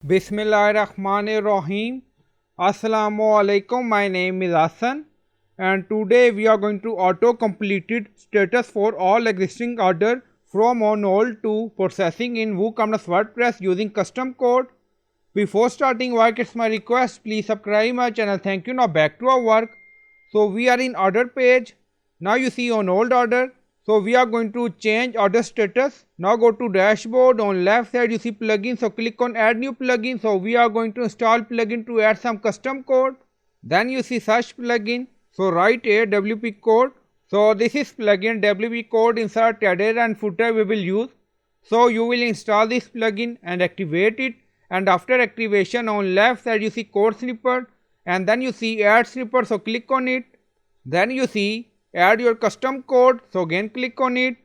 Bismillahirrahmanirrahim. Assalamu alaikum. My name is Hassan and today we are going to auto completed status for all existing order from on hold to processing in WooCommerce WordPress using custom code. Before starting work, it's my request, please subscribe my channel. Thank you. Now back to our work. So we are in order page. Now you see on hold order. So we are going to change order status. Now go to dashboard. On left side you see plugin. So click on add new plugin. So we are going to install plugin to add some custom code. Then you see search plugin. So write a WP code. So this is plugin WP code. Insert header and footer we will use. So you will install this plugin and activate it. And after activation on left side you see code snippet. And then you see add snippet. So click on it. Then you see add your custom code. So again click on it.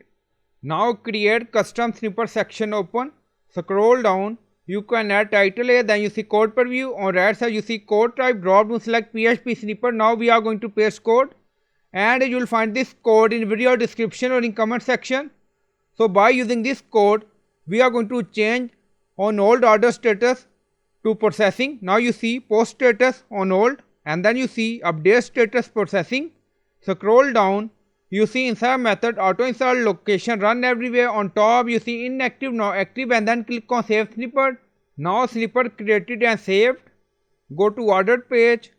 Now create custom snippet section open. Scroll down. You can add title here. Then you see code preview. On right side you see code type. Drop down select PHP snippet. Now we are going to paste code. And you will find this code in video description or in comment section. So by using this code we are going to change on hold order status to processing. Now you see post status on hold. And then you see update status processing. Scroll down, you see insert method auto insert location run everywhere. On top you see inactive now active and then click on save snippet. Now snippet created and saved. Go to ordered page.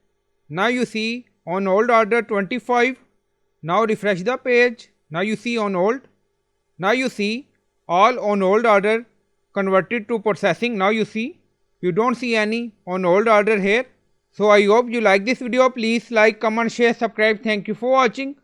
Now you see on hold order 25. Now refresh the page. Now you see on hold. Now you see all on hold order converted to processing. Now you see you don't see any on hold order here. So I hope you like this video. Please like, comment, share, subscribe. Thank you for watching.